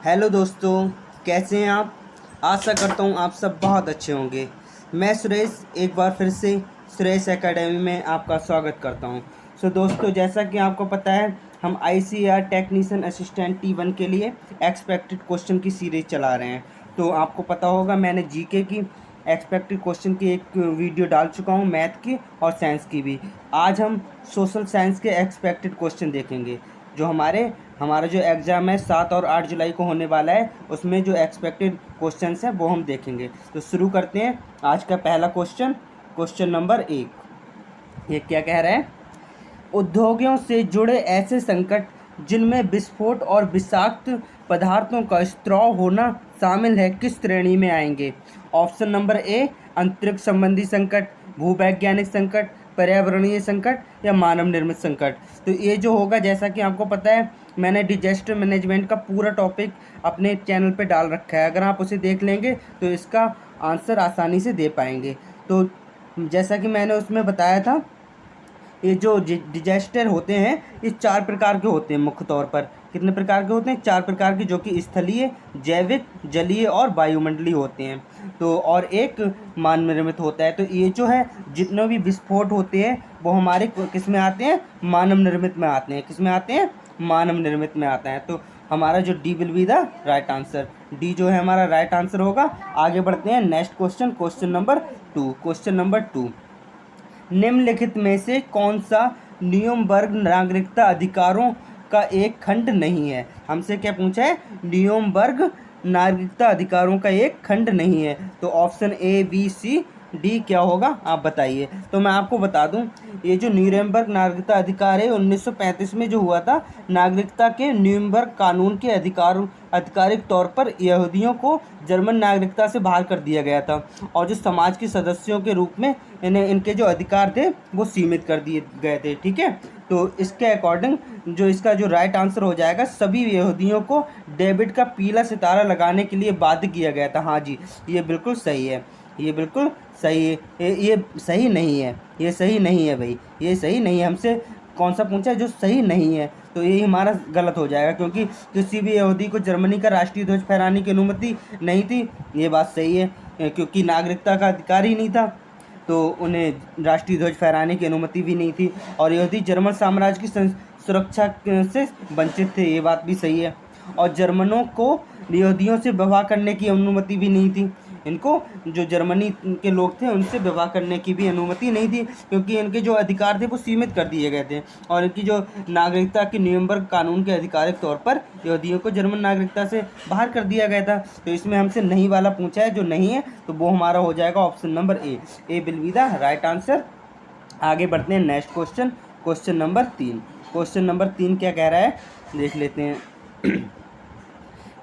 Hello दोस्तों, कैसे हैं आप। आशा करता हूँ आप सब बहुत अच्छे होंगे। मैं सुरेश एक बार फिर से सुरेश एकेडमी में आपका स्वागत करता हूँ। दोस्तों, जैसा कि आपको पता है, हम ICAR टेक्नीशियन असिस्टेंट T1 के लिए एक्सपेक्टेड क्वेश्चन की सीरीज चला रहे हैं। तो आपको पता होगा, मैंने जीके की एक्सपेक्टेड क्वेश्चन की एक वीडियो डाल चुका हूँ, मैथ की और साइंस की भी। आज हम सोशल साइंस के एक्सपेक्टेड क्वेश्चन देखेंगे। जो हमारा जो एग्ज़ाम है 7 और 8 जुलाई को होने वाला है, उसमें जो एक्सपेक्टेड क्वेश्चंस हैं वो हम देखेंगे। तो शुरू करते हैं। आज का पहला क्वेश्चन नंबर 1। ये क्या कह रहा है? उद्योगों से जुड़े ऐसे संकट जिनमें विस्फोट और विषाक्त पदार्थों का स्त्राव होना शामिल है, किस श्रेणी में आएंगे? ऑप्शन नंबर ए, अंतरिक्ष संबंधी संकट, भूवैज्ञानिक संकट, पर्यावरणीय संकट या मानव निर्मित संकट। तो ये जो होगा, जैसा कि आपको पता है, मैंने डिजास्टर मैनेजमेंट का पूरा टॉपिक अपने चैनल पे डाल रखा है। अगर आप उसे देख लेंगे तो इसका आंसर आसानी से दे पाएंगे। तो जैसा कि मैंने उसमें बताया था, ये जो डिजास्टर होते हैं ये 4 प्रकार के होते हैं मुख्य तौर पर। कितने प्रकार के होते हैं? 4 प्रकार के, जो कि स्थलीय, जैविक, जलीय और वायुमंडलीय होते हैं। तो और एक मानव निर्मित होता है। तो ये जो है, जितने भी विस्फोट होते हैं वो हमारे किस में आते हैं? मानव निर्मित में आते हैं। किस में आते हैं? मानव निर्मित में आता है। तो हमारा जो D will be the right answer, D जो है हमारा राइट आंसर होगा। आगे बढ़ते हैं। Next question number 2। निम्नलिखित में से कौन सा न्यूरम्बर्ग नागरिकता अधिकारों का एक खंड नहीं है? हमसे क्या पूछा है? न्यूरम्बर्ग नागरिकता अधिकारों का एक खंड नहीं है। तो option A, B, C, D क्या होगा, आप बताइए। तो मैं आपको बता दूं, ये जो न्यूरम्बर्ग नागरिकता अधिकार है 1935 में जो हुआ था, नागरिकता के न्यूरम्बर्ग कानून के आधिकारिक तौर पर यहूदियों को जर्मन नागरिकता से बाहर कर दिया गया था, और जो समाज के सदस्यों के रूप में इनके जो अधिकार थे वो सीमित कर दिए गए थे। ठीक है, तो इसके अकॉर्डिंग जो इसका जो राइट आंसर हो जाएगा, सभी यहूदियों को डेविड का पीला सितारा लगाने के लिए बाध्य किया गया था। हाँ जी, ये बिल्कुल सही है, ये बिल्कुल सही है। ये सही नहीं है, ये सही नहीं है भाई, ये सही नहीं है। हमसे कौन सा पूछा है जो सही नहीं है? तो यही हमारा गलत हो जाएगा, क्योंकि किसी भी यहूदी को जर्मनी का राष्ट्रीय ध्वज फहराने की अनुमति नहीं थी। ये बात सही है, क्योंकि नागरिकता का अधिकार ही नहीं था, तो उन्हें राष्ट्रीय ध्वज फहराने की अनुमति भी नहीं थी, और यहूदी जर्मन साम्राज्य की सुरक्षा से वंचित थे। ये बात भी सही है। और जर्मनों को यहूदियों से विवाह करने की अनुमति भी नहीं थी। इनको, जो जर्मनी के लोग थे, उनसे विवाह करने की भी अनुमति नहीं थी, क्योंकि इनके जो अधिकार थे वो सीमित कर दिए गए थे। और इनकी जो नागरिकता की न्यूरम्बर्ग कानून के आधिकारिक तौर पर यहूदियों को जर्मन नागरिकता से बाहर कर दिया गया था। तो इसमें हमसे नहीं वाला पूछा है, जो नहीं है, तो वो हमारा हो जाएगा option number A will be the right answer. आगे बढ़ते हैं। नेक्स्ट क्वेश्चन नंबर 3 क्या कह रहा है, देख लेते हैं।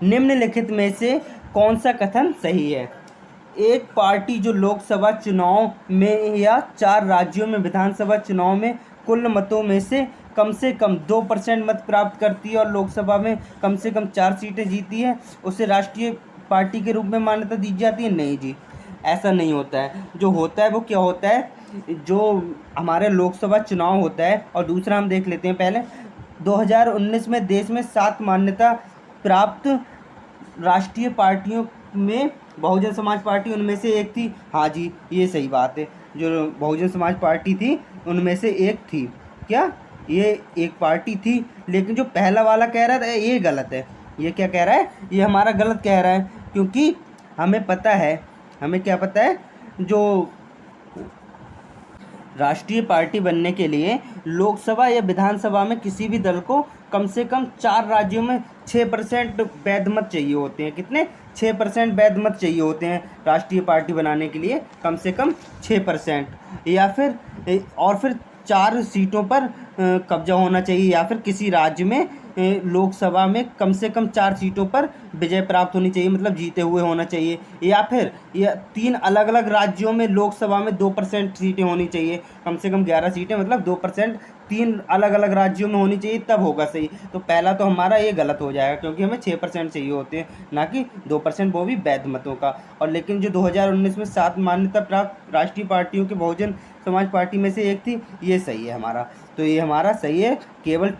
निम्नलिखित में से कौन सा कथन सही है? एक पार्टी जो लोकसभा चुनाव में या 4 राज्यों में विधानसभा चुनाव में कुल मतों में से कम 2% मत प्राप्त करती है और लोकसभा में कम से कम 4 सीटें जीती है, उसे राष्ट्रीय पार्टी के रूप में मान्यता दी जाती है? नहीं जी, ऐसा नहीं होता है। जो होता है वो क्या होता है, जो हमारे लोकसभा चुनाव होता है, और दूसरा हम देख लेते हैं पहले। 2019 में देश में 7 मान्यता प्राप्त राष्ट्रीय पार्टियों में बहुजन समाज पार्टी उनमें से एक थी। हाँ जी, ये सही बात है, जो बहुजन समाज पार्टी थी उनमें से एक थी। क्या ये एक पार्टी थी? लेकिन जो पहला वाला कह रहा था ये गलत है। ये क्या कह रहा है? ये हमारा गलत कह रहा है, क्योंकि हमें पता है, हमें क्या पता है, जो राष्ट्रीय पार्टी बनने के लिए लोकसभा या विधानसभा में किसी भी दल को कम से कम 4 राज्यों में 6% वैध मत चाहिए होते हैं। कितने? 6% वैध मत चाहिए होते हैं राष्ट्रीय पार्टी बनाने के लिए, कम से कम 6%, या फिर 4 सीटों पर कब्जा होना चाहिए, या फिर किसी राज्य में लोकसभा में कम से कम 4 सीटों पर विजय प्राप्त होनी चाहिए, मतलब जीते हुए होना चाहिए, या फिर 3 अलग अलग राज्यों में लोकसभा में 2% सीटें होनी चाहिए, कम से कम 11 सीटें, मतलब 2% 3 अलग अलग राज्यों में होनी चाहिए, तब होगा सही। तो पहला तो हमारा ये गलत हो जाएगा, क्योंकि हमें 6% चाहिए होते हैं, ना कि 2%, वो भी वैध मतों का। और लेकिन जो 2019 में 7 मान्यता प्राप्त राष्ट्रीय पार्टियों के बहुजन समाज पार्टी में से एक थी, ये सही है हमारा। तो ये हमारा सही है, केवल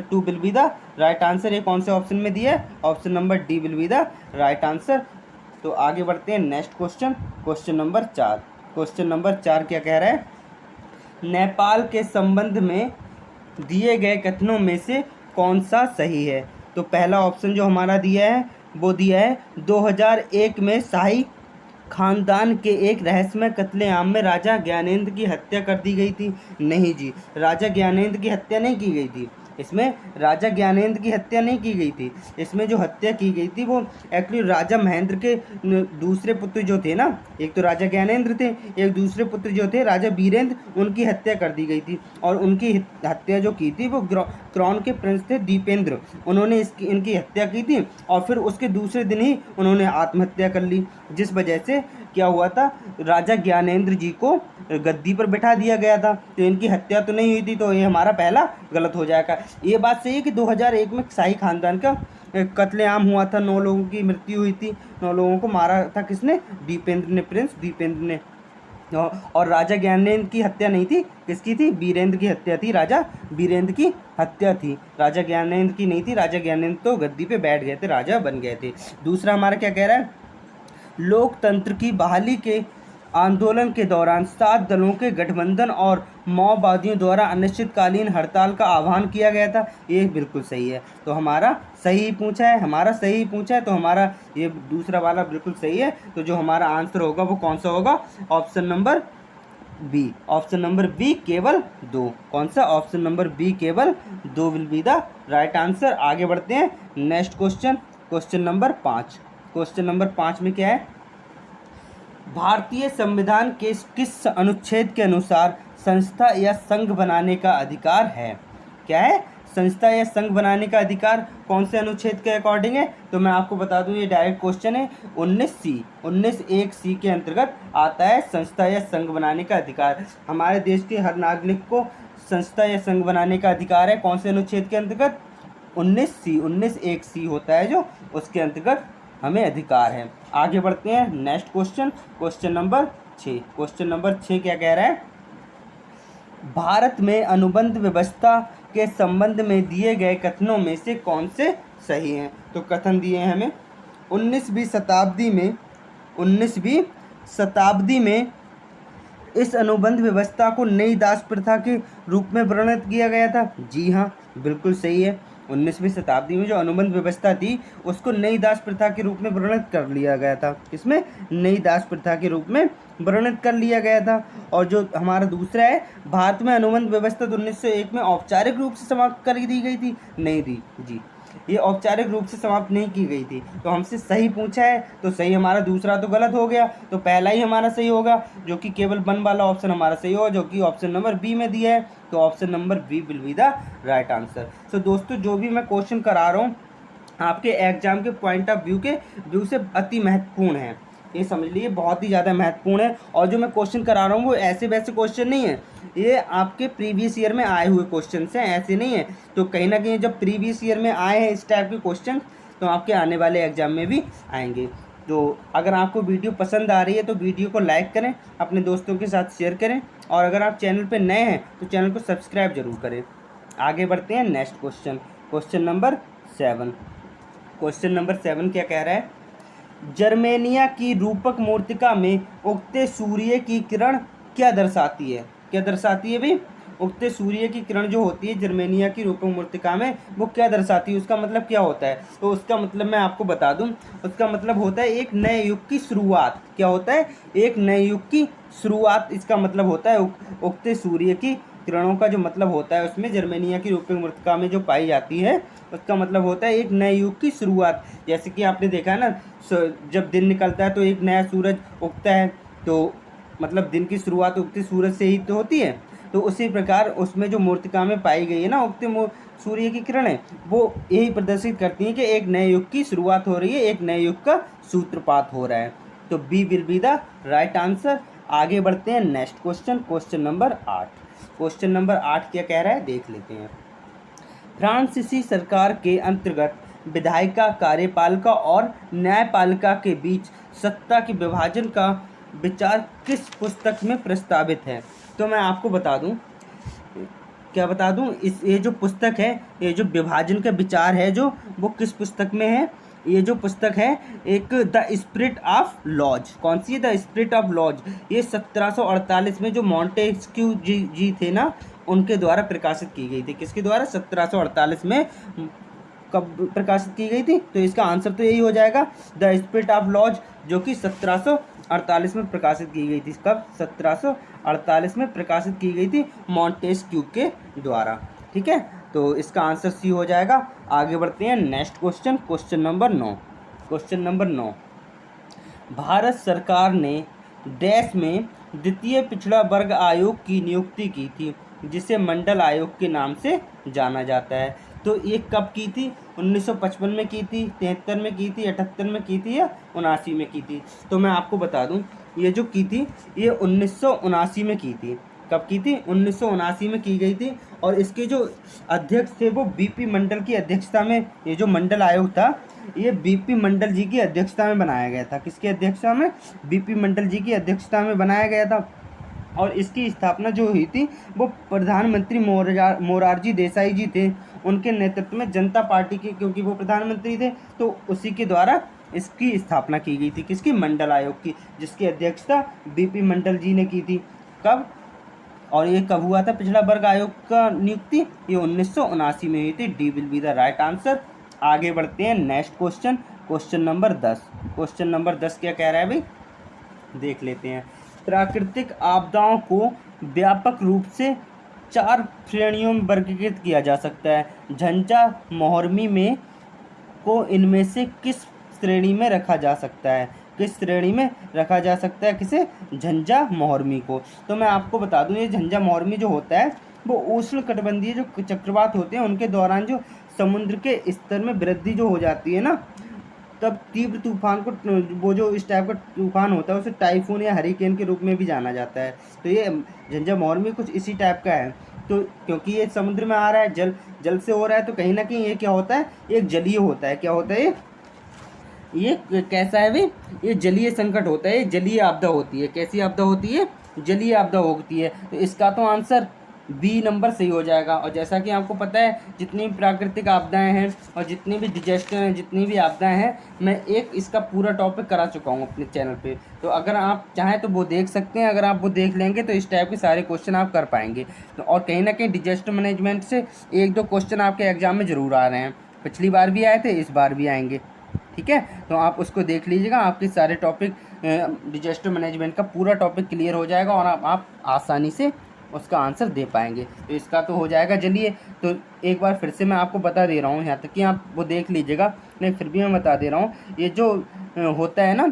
two will be the right answer. ये कौन से ऑप्शन में दिया है? Option number D will be the right answer. तो आगे बढ़ते हैं next question, question number 4। Question number 4 क्या कह रहा है? नेपाल के संबंध में दिए गए कथनों में से कौन सा सही है? तो पहला ऑप्शन जो हमारा दिया है वो दिया है 2001 में शाही खानदान के एक रहस्यमय कत्लेआम में राजा ज्ञानेंद्र की हत्या कर दी गई थी। नहीं जी, राजा ज्ञानेंद्र की हत्या नहीं की गई थी। इसमें राजा ज्ञानेंद्र की हत्या नहीं की गई थी। इसमें जो हत्या की गई थी वो एक्चुअली राजा महेंद्र के दूसरे पुत्र जो थे ना, एक तो राजा ज्ञानेंद्र थे, एक दूसरे पुत्र जो थे राजा वीरेंद्र, उनकी हत्या कर दी गई थी। और उनकी हत्या जो की थी वो क्राउन के प्रिंस थे दीपेंद्र, उन्होंने इनकी हत्या की थी। और फिर उसके दूसरे दिन ही उन्होंने आत्महत्या कर ली, जिस वजह से क्या हुआ था, राजा ज्ञानेंद्र जी को गद्दी पर बैठा दिया गया था। तो इनकी हत्या तो नहीं हुई थी, तो ये हमारा पहला गलत हो जाएगा। ये बात सही है कि 2001 में शाही खानदान का कत्लेआम हुआ था, 9 लोगों की मृत्यु हुई थी, 9 लोगों को मारा था किसने? दीपेंद्र ने, प्रिंस दीपेंद्र ने। और राजा ज्ञानेंद्र की हत्या नहीं थी, किसकी थी? वीरेंद्र की हत्या थी, राजा वीरेंद्र की हत्या थी, राजा ज्ञानेंद्र की नहीं थी। राजा ज्ञानेंद्र तो गद्दी पे बैठ गए थे, राजा बन गए थे। दूसरा हमारा क्या कह रहा है? लोकतंत्र की बहाली के आंदोलन के दौरान 7 दलों के गठबंधन और माओवादियों द्वारा अनिश्चितकालीन हड़ताल का आह्वान किया गया था। ये बिल्कुल सही है, तो हमारा सही पूछा है, तो हमारा ये दूसरा वाला बिल्कुल सही है। तो जो हमारा आंसर होगा वो कौन सा होगा? Option number B. Option number B केवल 2। कौन सा? ऑप्शन नंबर बी केवल 2 will be the right answer. आगे बढ़ते हैं next question, question number 5। Question number 5 में क्या है? भारतीय संविधान के किस अनुच्छेद के अनुसार संस्था या संघ बनाने का अधिकार है? क्या है? संस्था या संघ बनाने का अधिकार कौन से अनुच्छेद के अकॉर्डिंग है? तो मैं आपको बता दूं, ये डायरेक्ट क्वेश्चन है। 19(1) के अंतर्गत आता है संस्था या संघ बनाने का अधिकार। हमारे देश के हर नागरिक को संस्था या संघ बनाने का अधिकार है। कौन से अनुच्छेद के अंतर्गत? 19(1) होता है जो, उसके अंतर्गत हमें अधिकार है। आगे बढ़ते हैं next question, question number 6। Question number 6 क्या कह रहा है? भारत में अनुबंध व्यवस्था के संबंध में दिए गए कथनों में से कौन से सही हैं? तो कथन दिए हैं हमें 19वीं शताब्दी में इस अनुबंध व्यवस्था को नई दास प्रथा के रूप में वर्णित किया गया था। जी हाँ, बिल्कुल सही है। 19वीं शताब्दी में जो अनुबंध व्यवस्था थी उसको नई दास प्रथा के रूप में वर्णित कर लिया गया था। इसमें नई दास प्रथा के रूप में वर्णित कर लिया गया था। और जो हमारा दूसरा है, भारत में अनुबंध व्यवस्था तो 1901 में औपचारिक रूप से समाप्त कर दी गई थी। नहीं थी जी, ये औपचारिक रूप से समाप्त नहीं की गई थी। तो हमसे सही पूछा है, तो सही हमारा दूसरा तो गलत हो गया, तो पहला ही हमारा सही होगा, जो कि केवल 1 वाला ऑप्शन हमारा सही होगा, जो कि ऑप्शन नंबर बी में दिया है। तो option number B will be the right answer. So दोस्तों, जो भी मैं क्वेश्चन करा रहा हूँ आपके एग्जाम के पॉइंट ऑफ व्यू से अति महत्वपूर्ण है, ये समझ लीजिए, बहुत ही ज़्यादा महत्वपूर्ण है। और जो मैं क्वेश्चन करा रहा हूँ वो ऐसे वैसे क्वेश्चन नहीं है, ये आपके प्रीवियस ईयर में आए हुए क्वेश्चन हैं, ऐसे नहीं है। तो कहीं ना कहीं जब प्रीवियस ईयर में आए हैं इस टाइप के क्वेश्चन, तो आपके आने वाले एग्जाम में भी आएंगे। तो अगर आपको वीडियो पसंद आ रही है तो वीडियो को लाइक करें, अपने दोस्तों के साथ शेयर करें, और अगर आप चैनल पर नए हैं तो चैनल को सब्सक्राइब जरूर करें। आगे बढ़ते हैं next question, question number 7। Question number 7 क्या कह रहा है? जर्मेनिया की रूपक मूर्तिका में उगते सूर्य की किरण क्या दर्शाती है? क्या दर्शाती है भाई? उगते सूर्य की किरण जो होती है जर्मेनिया की रूपक मूर्तिका में, वो क्या दर्शाती है? उसका मतलब क्या होता है? तो उसका मतलब मैं आपको बता दूं, उसका मतलब होता है एक नए युग की शुरुआत। क्या होता है? एक नए युग की शुरुआत, इसका मतलब होता है उगते सूर्य की किरणों का जो मतलब होता है उसमें जर्मेनिया की रूपक मूर्तिका में जो पाई जाती है, उसका मतलब होता है एक नए युग की शुरुआत। जैसे कि आपने देखा है ना, जब दिन निकलता है तो एक नया सूरज उगता है, तो मतलब दिन की शुरुआत उगते सूरज से ही तो होती है। तो उसी प्रकार उसमें जो मूर्तिका में पाई गई है ना उगते सूर्य की किरणें, वो यही प्रदर्शित करती हैं कि एक नए युग की शुरुआत हो रही है, एक नए युग का सूत्रपात हो रहा है। तो B will be the right answer. आगे बढ़ते हैं next question, question number 8। Question number 8 क्या कह रहा है देख लेते हैं। फ्रांसीसी सरकार के अंतर्गत विधायिका, कार्यपालिका और न्यायपालिका के बीच सत्ता के विभाजन का विचार किस पुस्तक में प्रस्तावित है? तो मैं आपको बता दूं, क्या बता दूं, इस ये जो पुस्तक है, ये जो विभाजन का विचार है जो, वो किस पुस्तक में है? ये जो पुस्तक है एक द स्पिरिट ऑफ लॉज। कौन सी है? The spirit of laws. ये 1748 में जो मॉन्टेस्क्यू जी थे ना, उनके द्वारा प्रकाशित की गई थी। किसके द्वारा? 1748 में कब प्रकाशित की गई थी? तो इसका आंसर तो यही हो जाएगा, द स्पिरिट ऑफ लॉज, जो कि 1748 में प्रकाशित की गई थी। कब? 1748 में प्रकाशित की गई थी मॉन्टेस्क्यू के द्वारा। ठीक है, तो इसका आंसर सी हो जाएगा। आगे बढ़ते हैं next question, question number 9। Question number 9, Bharat सरकार ने डैश में द्वितीय पिछड़ा वर्ग आयोग की नियुक्ति की थी, जिसे मंडल आयोग के नाम से जाना जाता है। तो ये कब की थी? 1955 में की थी, 73 में की थी, 78 में की थी या 79 में की थी? तो मैं आपको बता दूं, ये जो की थी ये 1979 में की थी। कब की थी? 1979 में की गई थी। और इसके जो अध्यक्ष थे वो बीपी मंडल की अध्यक्षता में, ये जो मंडल आयोग था ये बीपी मंडल जी की अध्यक्षता में बनाया गया था। किसकी अध्यक्षता में? बीपी मंडल जी की अध्यक्षता में बनाया गया था। और इसकी स्थापना जो हुई थी वो प्रधानमंत्री मोरारजी देसाई जी थे, उनके नेतृत्व में जनता पार्टी के, क्योंकि वो प्रधानमंत्री थे, तो उसी के द्वारा इसकी स्थापना की गई थी। किसकी? मंडल आयोग की, जिसकी अध्यक्षता बीपी मंडल जी ने की थी। कब? और ये कब हुआ था पिछड़ा वर्ग आयोग का नियुक्ति? ये 1979 में हुई थी। D will be the right answer. आगे बढ़ते हैं next question, question number 10। Question number 10 क्या कह रहा है भाई, देख लेते हैं। प्राकृतिक आपदाओं को व्यापक रूप से 4 श्रेणियों में वर्गीकृत किया जा सकता है। झंझा मोहर्मी में को इनमें से किस श्रेणी में रखा जा सकता है? किस श्रेणी में रखा जा सकता है किसे? झंझा मोहर्मी को। तो मैं आपको बता दूं, ये झंझा मोहर्मी जो होता है वो उष्ण कटिबंधीय जो चक्रवात होते हैं उनके दौरान जो समुद्र के स्तर में वृद्धि जो हो जाती है ना, तब तीव्र तूफान को, वो जो इस टाइप का तूफान होता है उसे टाइफून या हरिकेन के रूप में भी जाना जाता है। तो ये झंझा मोहर्मी कुछ इसी टाइप का है। तो क्योंकि ये समुद्र में आ रहा है, जल से हो रहा है, तो कहीं ना कहीं ये क्या होता है? एक जलीय होता है। क्या होता है ये कैसा है भाई? ये जलीय संकट होता है, ये जलीय आपदा होती है। कैसी आपदा होती है? जलीय आपदा होती है। तो इसका तो आंसर बी नंबर सही हो जाएगा। और जैसा कि आपको पता है, जितनी भी प्राकृतिक आपदाएं हैं और जितनी भी डिजास्टर हैं, जितनी भी आपदाएं हैं, मैं एक इसका पूरा टॉपिक करा चुका हूँ अपने चैनल पे। तो अगर आप चाहें तो वो देख सकते हैं। अगर आप वो देख लेंगे तो इस टाइप के सारे क्वेश्चन आप कर पाएंगे। तो और कहीं ना कहीं डिजास्टर मैनेजमेंट से 1-2 क्वेश्चन आपके एग्जाम में ज़रूर आ रहे हैं। पिछली बार भी आए थे, इस बार भी आएंगे। ठीक है, तो आप उसको देख लीजिएगा, आपके सारे टॉपिक डिजास्टर मैनेजमेंट का पूरा टॉपिक क्लियर हो जाएगा और आप आसानी से उसका आंसर दे पाएंगे। तो इसका तो हो जाएगा। चलिए, तो एक बार फिर से मैं आपको बता दे रहा हूँ, यहाँ तक कि आप वो देख लीजिएगा, नहीं फिर भी मैं बता दे रहा हूँ। ये जो होता है ना,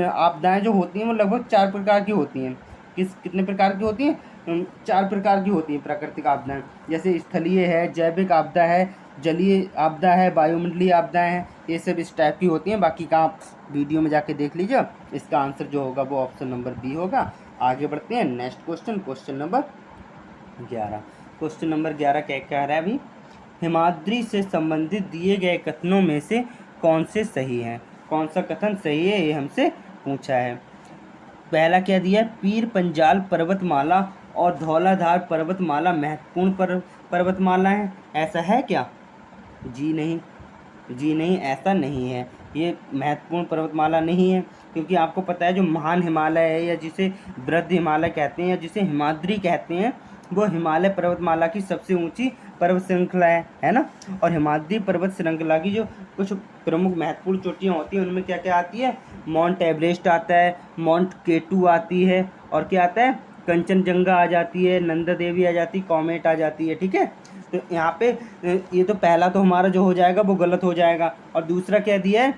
आपदाएं जो होती हैं वो लगभग 4 प्रकार की होती हैं। कितने प्रकार की होती हैं? 4 प्रकार की होती हैं प्राकृतिक आपदाएं। जैसे स्थलीय है, जैविक आपदा है, जलीय आपदा है, वायुमंडलीय आपदाएं हैं। ये सब इस टाइप की होती हैं। बाकी का आप वीडियो में जाके देख लीजिए। इसका आंसर जो होगा वो ऑप्शन नंबर बी होगा। आगे बढ़ते हैं next question, question number 11। Question number 11 क्या कह रहा है अभी? हिमाद्री से संबंधित दिए गए कथनों में से कौन से सही हैं? कौन सा कथन सही है, ये हमसे पूछा है। पहला क्या दिया है? पीर पंजाल पर्वतमाला और धौलाधार पर्वतमाला महत्वपूर्ण पर्वतमाला है। ऐसा है क्या? जी नहीं, जी नहीं, ऐसा नहीं है। ये महत्वपूर्ण पर्वतमाला नहीं है, क्योंकि आपको पता है जो महान हिमालय है, या जिसे वृद्ध हिमालय कहते हैं, या जिसे हिमाद्री कहते हैं, वो हिमालय पर्वतमाला की सबसे ऊंची पर्वत श्रृंखला है ना। और हिमाद्री पर्वत श्रृंखला की जो कुछ प्रमुख महत्वपूर्ण चोटियाँ होती हैं उनमें क्या क्या आती है? माउंट एवरेस्ट आता है, माउंट केटू आती है, और क्या आता है? कंचनजंगा आ जाती है, नंदा देवी आ जाती है, कॉमेट आ जाती है। ठीक है, तो यहाँ पे ये तो पहला तो हमारा जो हो जाएगा वो गलत हो जाएगा। और दूसरा क्या दिया है?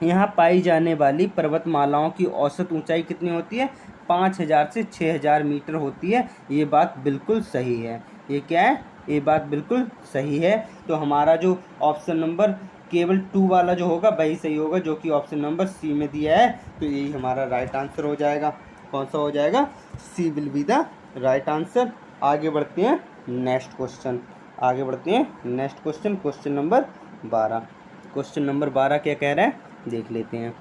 यहाँ पाई जाने वाली पर्वतमालाओं की औसत ऊंचाई कितनी होती है? 5000 से 6000 मीटर होती है। ये बात बिल्कुल सही है। ये क्या है? ये बात बिल्कुल सही है। तो हमारा जो ऑप्शन नंबर केवल 2 वाला जो होगा वही सही होगा, जो कि ऑप्शन नंबर सी में दिया है। तो यही हमारा राइट आंसर हो जाएगा। कौन सा हो जाएगा? C will be the right answer. आगे बढ़ते हैं नेक्स्ट क्वेश्चन, आगे बढ़ते हैं नेक्स्ट क्वेश्चन, क्वेश्चन नंबर 12। क्वेश्चन नंबर 12 क्या कह रहा है, देख लेते हैं।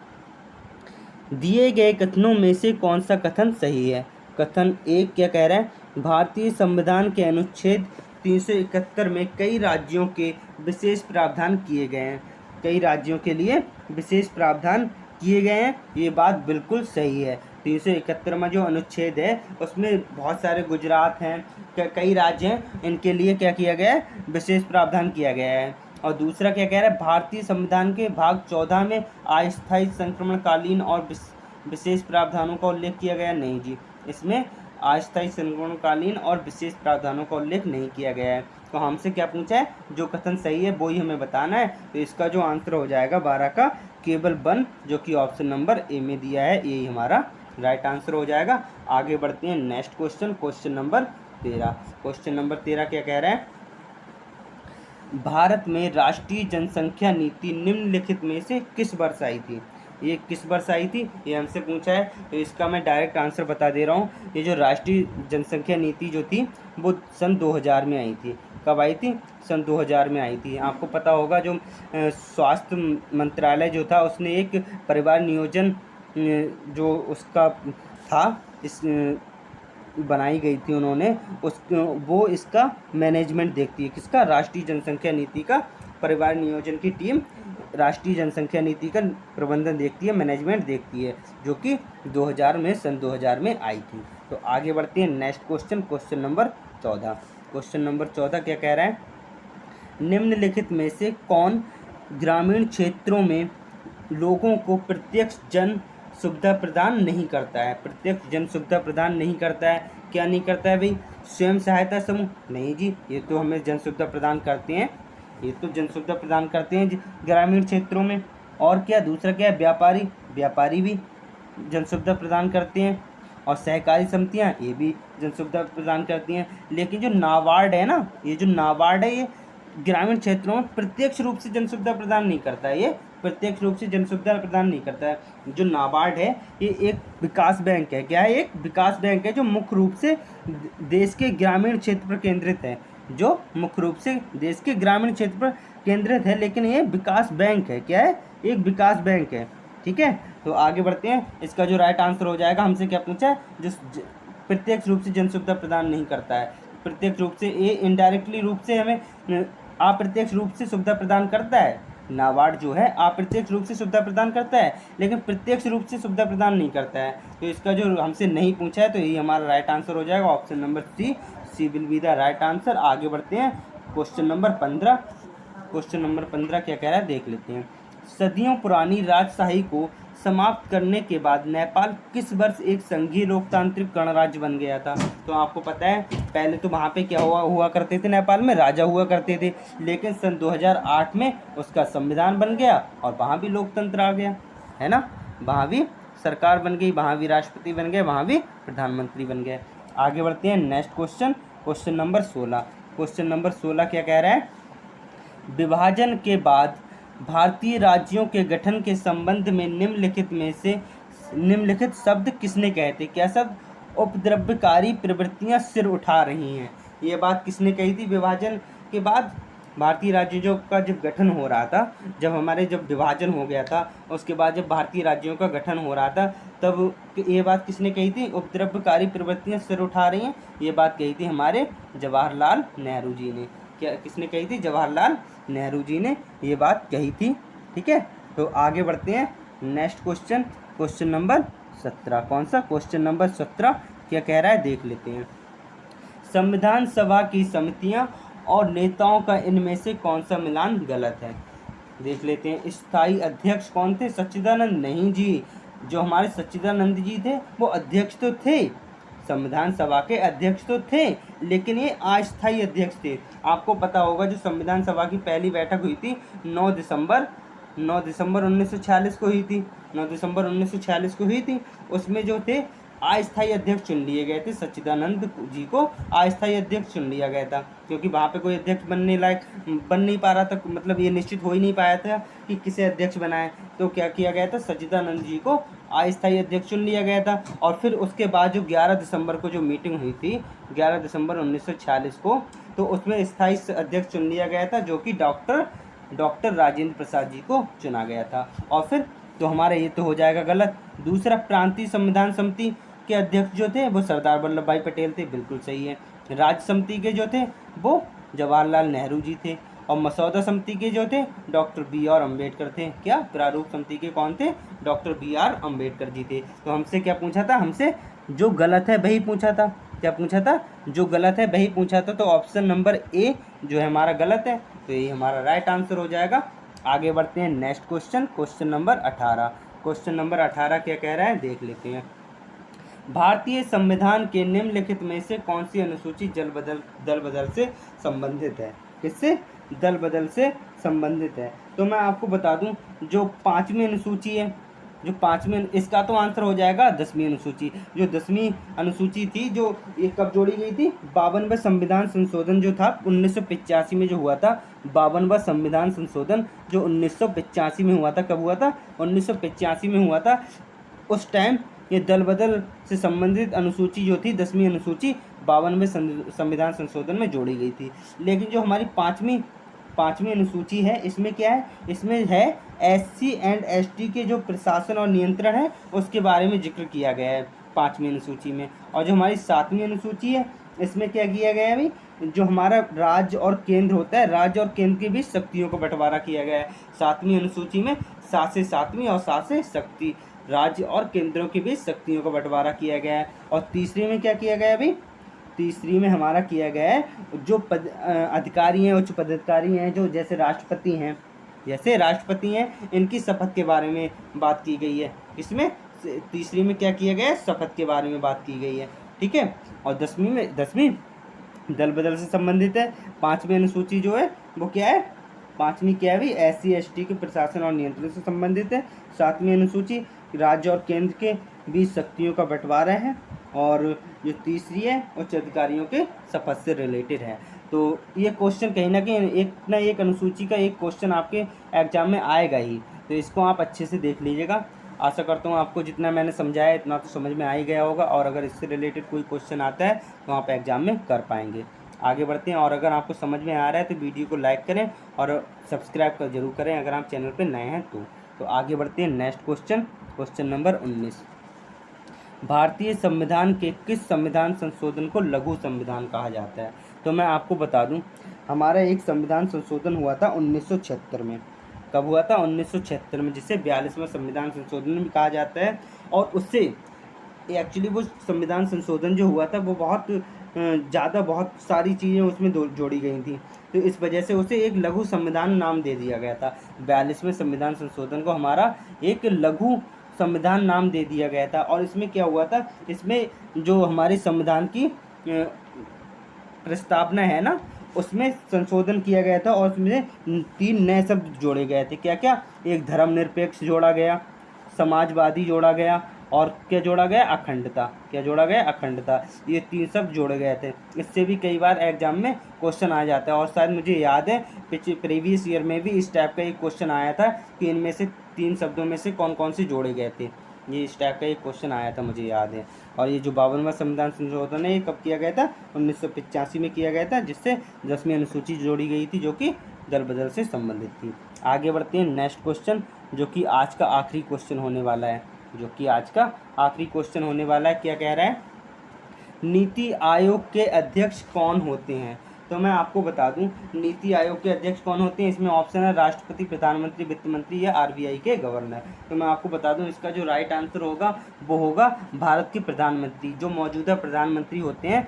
दिए गए कथनों में से कौन सा कथन सही है? कथन 1 क्या कह रहा है? भारतीय संविधान के अनुच्छेद 371 में कई राज्यों के विशेष प्रावधान किए गए हैं। कई राज्यों के लिए विशेष प्रावधान किए गए हैं, ये बात बिल्कुल सही है। 371 में जो अनुच्छेद है उसमें बहुत सारे गुजरात हैं, कई राज्य हैं, इनके लिए क्या किया गया है, विशेष प्रावधान किया गया है। और दूसरा क्या कह रहा है, भारतीय संविधान के भाग 14 में अस्थायी संक्रमणकालीन और विशेष प्रावधानों का उल्लेख किया गया नहीं जी, इसमें अस्थायी संक्रमणकालीन और विशेष प्रावधानों का उल्लेख नहीं किया गया है। तो हमसे क्या पूछा है, जो कथन सही है वो ही हमें बताना है। तो इसका जो आंसर हो जाएगा 12 का केवल 1, जो कि ऑप्शन नंबर ए में दिया है, यही हमारा राइट आंसर हो जाएगा। आगे बढ़ते हैं next question, question number 13। Question number 13 क्या कह रहा है, भारत में राष्ट्रीय जनसंख्या नीति निम्नलिखित में से किस वर्ष आई थी। ये किस वर्ष आई थी, ये हमसे पूछा है। तो इसका मैं डायरेक्ट आंसर बता दे रहा हूँ। ये जो राष्ट्रीय जनसंख्या नीति जो थी वो सन 2000 में आई थी। कब आई थी, सन 2000 में आई थी। आपको पता होगा जो स्वास्थ्य मंत्रालय जो था उसने एक परिवार नियोजन जो उसका था, इस बनाई गई थी उन्होंने, वो इसका मैनेजमेंट देखती है। किसका, राष्ट्रीय जनसंख्या नीति का परिवार नियोजन की टीम राष्ट्रीय जनसंख्या नीति का प्रबंधन देखती है, मैनेजमेंट देखती है, जो कि 2000 में, सन 2000 में आई थी। तो आगे बढ़ते हैं next question, question number 14। Question number 14 क्या कह रहा है, निम्नलिखित में से कौन ग्रामीण क्षेत्रों में लोगों को प्रत्यक्ष जन सुविधा प्रदान नहीं करता है। प्रत्यक्ष जन सुविधा प्रदान नहीं करता है, क्या नहीं करता है भाई, स्वयं सहायता समूह, नहीं जी, ये तो हमें जन सुविधा प्रदान करते हैं, ये तो जन सुविधा प्रदान करते हैं ग्रामीण क्षेत्रों में। और क्या, दूसरा क्या है, व्यापारी, व्यापारी भी जन सुविधा प्रदान करते हैं। और सहकारी समितियां, ये भी जन सुविधा प्रदान करती हैं। लेकिन जो नाबार्ड है ना, ये जो नाबार्ड है, ये ग्रामीण क्षेत्रों में प्रत्यक्ष रूप से जन सुविधा प्रदान नहीं करता है, ये प्रत्यक्ष रूप से जन सुविधा प्रदान नहीं करता है। जो नाबार्ड है ये एक विकास बैंक है। क्या है, एक विकास बैंक है जो मुख्य रूप से देश के ग्रामीण क्षेत्र पर केंद्रित है, जो मुख्य रूप से देश के ग्रामीण क्षेत्र पर केंद्रित है, लेकिन ये विकास बैंक है। क्या है, एक विकास बैंक है। ठीक है, तो आगे बढ़ते हैं। इसका जो राइट आंसर हो जाएगा, हमसे क्या पूछा है, जो प्रत्यक्ष रूप से जन सुविधा प्रदान नहीं करता है। प्रत्यक्ष रूप से, ये इनडायरेक्टली रूप से हमें अप्रत्यक्ष रूप से सुविधा प्रदान करता है। नाबार्ड जो है अप्रत्यक्ष रूप से सुविधा प्रदान करता है, लेकिन प्रत्यक्ष रूप से सुविधा प्रदान नहीं करता है। तो इसका जो हमसे नहीं पूछा है, तो यही हमारा राइट आंसर हो जाएगा, option number C will be the right answer. आगे बढ़ते हैं क्वेश्चन नंबर 15। क्वेश्चन नंबर 15 क्या कह रहा है, देख लेते हैं। सदियों पुरानी राजशाही को समाप्त करने के बाद नेपाल किस वर्ष एक संघीय लोकतांत्रिक गणराज्य बन गया था। तो आपको पता है, पहले तो वहाँ पे क्या हुआ करते थे, नेपाल में राजा हुआ करते थे, लेकिन सन 2008 में उसका संविधान बन गया और वहाँ भी लोकतंत्र आ गया, है ना, वहाँ भी सरकार बन गई, वहाँ भी राष्ट्रपति बन गए, वहाँ भी प्रधानमंत्री बन गए। आगे बढ़ते हैं next question, question number 16। Question number 16 क्या कह रहा है, विभाजन के बाद भारतीय राज्यों के गठन के संबंध में निम्नलिखित शब्द किसने कहे थे। क्या शब्द, उपद्रवकारी प्रवृत्तियां सिर उठा रही हैं। ये बात किसने कही थी, विभाजन के बाद भारतीय राज्यों का जब गठन हो रहा था, जब विभाजन हो गया था, उसके बाद जब भारतीय राज्यों का गठन हो रहा था, तब ये बात किसने कही थी, उपद्रवकारी प्रवृत्तियां सिर उठा रही हैं। ये बात कही थी हमारे जवाहरलाल नेहरू जी ने। क्या किसने कही थी, जवाहरलाल नेहरू जी ने ये बात कही थी। ठीक है, तो आगे बढ़ते हैं नेक्स्ट क्वेश्चन, क्वेश्चन नंबर 17। कौन सा, क्वेश्चन नंबर 17 क्या कह रहा है, देख लेते हैं। संविधान सभा की समितियां और नेताओं का इनमें से कौन सा मिलान गलत है। देख लेते हैं। स्थायी अध्यक्ष कौन थे, सच्चिदानंद, नहीं जी, जो हमारे सच्चिदानंद जी थे वो अध्यक्ष तो थे, संविधान सभा के अध्यक्ष तो थे, लेकिन ये अस्थायी अध्यक्ष थे। आपको पता होगा जो संविधान सभा की पहली बैठक हुई थी 9 दिसंबर 1946 को हुई थी, 9 दिसंबर 1946 को हुई थी। उसमें जो थे अस्थायी अध्यक्ष चुन लिए गए थे, सच्चिदानंद जी को अस्थायी अध्यक्ष चुन लिया गया था, क्योंकि वहाँ पे कोई अध्यक्ष बन नहीं पा रहा था, मतलब ये निश्चित हो ही नहीं पाया था कि किसे अध्यक्ष बनाए। तो क्या किया गया था, सच्चिदानंद जी को अस्थायी अध्यक्ष चुन लिया गया था। और फिर उसके बाद जो 11 दिसंबर को जो मीटिंग हुई थी, 11 दिसंबर 1946 को, तो उसमें स्थायी अध्यक्ष चुन लिया गया था, जो कि डॉक्टर राजेंद्र प्रसाद जी को चुना गया था। और फिर तो हमारा ये तो हो जाएगा गलत। दूसरा, प्रांतीय संविधान समिति के अध्यक्ष जो थे वो सरदार वल्लभ भाई पटेल थे, बिल्कुल सही है। राज्य समिति के जो थे वो जवाहरलाल नेहरू जी थे, और मसौदा समिति के जो थे डॉक्टर बी आर अम्बेडकर थे। क्या प्रारूप समिति के कौन थे? Doctor B are Ambedkar ji थे। तो हमसे क्या पूछा था? हमसे जो गलत है वही पूछा था। क्या पूछा था? जो गलत है वही पूछा था। तो ऑप्शन नंबर ए जो है हमारा गलत है, तो ये हमारा राइट आंसर हो जाएगा। आगे बढ़ते हैं next question, question number 18। Question number 18 क्या कह रहा है देख लेते हैं। भारतीय संविधान के निम्नलिखित में से कौन सी अनुसूची दल बदल से संबंधित है? किससे? दल बदल से संबंधित है। तो मैं आपको बता दूं, जो 5वीं अनुसूची है, जो 5वीं, इसका तो आंसर हो जाएगा 10वीं अनुसूची। जो 10वीं अनुसूची थी, जो ये कब जोड़ी गई थी? 52वां संविधान संशोधन जो था 1985 में जो हुआ था, 52वां संविधान संशोधन जो 1985 में हुआ था। कब हुआ था? 1985 में हुआ था। उस टाइम ये दल बदल से संबंधित अनुसूची जो थी 10वीं अनुसूची 52वें संविधान संशोधन में जोड़ी गई थी। लेकिन जो हमारी पाँचवीं अनुसूची है, इसमें क्या है? इसमें है SC एंड ST के जो प्रशासन और नियंत्रण है उसके बारे में जिक्र किया गया है 5वीं अनुसूची में। और जो हमारी 7वीं अनुसूची है, इसमें क्या किया गया है भाई? जो हमारा राज्य और केंद्र होता है, राज्य और केंद्र के बीच शक्तियों का बंटवारा किया गया है। 7वीं अनुसूची में 7 से 7वीं और 7 से शक्ति, राज्य और केंद्रों के बीच शक्तियों का बंटवारा किया गया है। और तीसरी में क्या किया गया है भाई? तीसरी में हमारा किया गया है जो अधिकारी हैं, उच्च पदाधिकारी हैं, जो जैसे राष्ट्रपति हैं, इनकी शपथ के बारे में बात की गई है। इसमें तीसरी में क्या किया गया है? शपथ के बारे में बात की गई है। ठीक है। और 10वीं दल बदल से संबंधित है। 5वीं अनुसूची जो है वो क्या है? 5वीं क्या है भाई? SC ST के प्रशासन और नियंत्रण से संबंधित है। 7वीं अनुसूची राज्य और केंद्र के बीच शक्तियों का बंटवारा है। और जो तीसरी है उच्च अधिकारियों के शपथ से रिलेटेड है। तो ये क्वेश्चन कहीं ना कहीं एक अनुसूची का एक क्वेश्चन आपके एग्जाम में आएगा ही, तो इसको आप अच्छे से देख लीजिएगा। आशा करता हूँ आपको जितना मैंने समझाया इतना तो समझ में आ ही गया होगा, और अगर इससे रिलेटेड कोई क्वेश्चन आता है तो आप एग्जाम में कर पाएंगे। आगे बढ़ते हैं, और अगर आपको समझ में आ रहा है तो वीडियो को लाइक करें और सब्सक्राइब जरूर करें अगर आप चैनल पर नए हैं तो आगे बढ़ते हैं नेक्स्ट क्वेश्चन, क्वेश्चन नंबर 19। भारतीय संविधान के किस संविधान संशोधन को लघु संविधान कहा जाता है? तो मैं आपको बता दूं, हमारा एक संविधान संशोधन हुआ था 1976 में। कब हुआ था? 1976 में, जिसे 42वां संविधान संशोधन भी कहा जाता है। और उससे एक्चुअली वो संविधान संशोधन जो हुआ था वो बहुत सारी चीज़ें उसमें जोड़ी गई थी, तो इस वजह से उसे एक लघु संविधान नाम दे दिया गया था। 42वें संविधान संशोधन को हमारा एक लघु संविधान नाम दे दिया गया था। और इसमें क्या हुआ था? इसमें जो हमारे संविधान की प्रस्तावना है ना, उसमें संशोधन किया गया था, और उसमें 3 नए शब्द जोड़े गए थे। क्या क्या? एक धर्मनिरपेक्ष जोड़ा गया, समाजवादी जोड़ा गया, और क्या जोड़ा गया? अखंडता। क्या जोड़ा गया? अखंडता। ये 3 शब्द जोड़े गए थे। इससे भी कई बार एग्जाम में क्वेश्चन आ जाता है, और शायद मुझे याद है प्रीवियस ईयर में भी इस टाइप का एक क्वेश्चन आया था कि इनमें से 3 शब्दों में से कौन कौन से जोड़े गए थे। ये इस टाइप का एक क्वेश्चन आया था, मुझे याद है। और ये जो 52वां संविधान संशोधन है ये कब किया गया था? 1985 में किया गया था, जिससे 10वीं अनुसूची जोड़ी गई थी जो कि दल बदल से संबंधित थी। आगे बढ़ते हैं नेक्स्ट क्वेश्चन, जो कि आज का आखिरी क्वेश्चन होने वाला है। क्या कह रहा है? नीति आयोग के अध्यक्ष कौन होते हैं? तो मैं आपको बता दूं, नीति आयोग के अध्यक्ष कौन होते हैं। इसमें ऑप्शन है राष्ट्रपति, प्रधानमंत्री, वित्त मंत्री या RBI के गवर्नर। तो मैं आपको बता दूं, इसका जो राइट आंसर होगा वो होगा भारत के प्रधानमंत्री। जो मौजूदा प्रधानमंत्री होते हैं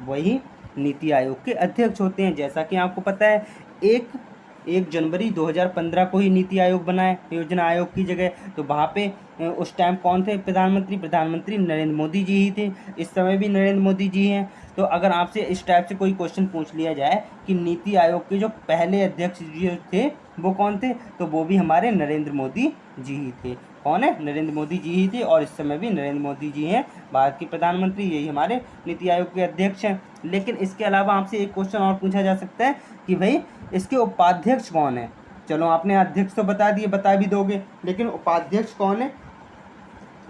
वही नीति आयोग के अध्यक्ष होते हैं। जैसा कि आपको पता है 1 जनवरी 2015 को ही नीति आयोग बना है योजना आयोग की जगह। तो वहाँ पे उस टाइम कौन थे प्रधानमंत्री? नरेंद्र मोदी जी ही थे। इस समय भी नरेंद्र मोदी जी हैं। तो अगर आपसे इस टाइप से कोई क्वेश्चन पूछ लिया जाए कि नीति आयोग के जो पहले अध्यक्ष जी थे वो कौन थे, तो वो भी हमारे नरेंद्र मोदी जी ही थे। कौन है? नरेंद्र मोदी जी ही थे, और इस समय भी नरेंद्र मोदी जी हैं भारत के प्रधानमंत्री, यही हमारे नीति आयोग के अध्यक्ष हैं। लेकिन इसके अलावा आपसे एक क्वेश्चन और पूछा जा सकता है कि भाई इसके उपाध्यक्ष कौन है? चलो, आपने अध्यक्ष तो बता भी दोगे, लेकिन उपाध्यक्ष कौन है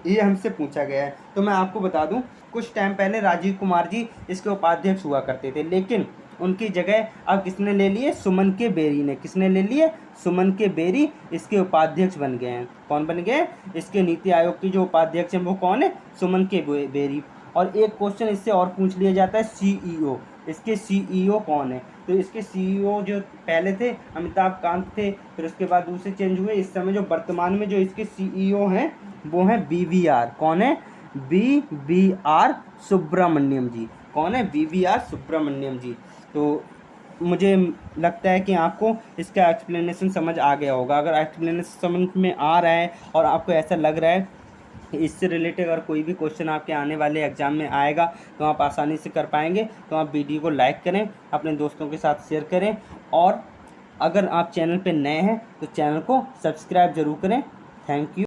ये हमसे पूछा गया है। तो मैं आपको बता दूं, कुछ टाइम पहले राजीव कुमार जी इसके उपाध्यक्ष हुआ करते थे, लेकिन उनकी जगह अब किसने ले लिए? सुमन के बेरी ने। किसने ले लिए? सुमन के बेरी इसके उपाध्यक्ष बन गए हैं। कौन बन गए? इसके नीति आयोग के जो उपाध्यक्ष हैं वो कौन है? सुमन के बेरी। और एक क्वेश्चन इससे और पूछ लिया जाता है, सीईओ, इसके सीईओ कौन है? तो इसके सीईओ जो पहले थे अमिताभ कांत थे, फिर उसके बाद दूसरे चेंज हुए। इस समय जो वर्तमान में जो इसके सीईओ हैं वो हैं बीवीआर। कौन है? बीवीआर सुब्रमण्यम जी। कौन है? बीवीआर सुब्रमण्यम जी। तो मुझे लगता है कि आपको इसका एक्सप्लेनेशन समझ आ गया होगा। अगर एक्सप्लेनेशन समझ में आ रहा है और आपको ऐसा लग रहा है इससे रिलेटेड अगर कोई भी क्वेश्चन आपके आने वाले एग्जाम में आएगा तो आप आसानी से कर पाएंगे, तो आप वीडियो को लाइक करें, अपने दोस्तों के साथ शेयर करें, और अगर आप चैनल पे नए हैं तो चैनल को सब्सक्राइब जरूर करें। Thank you.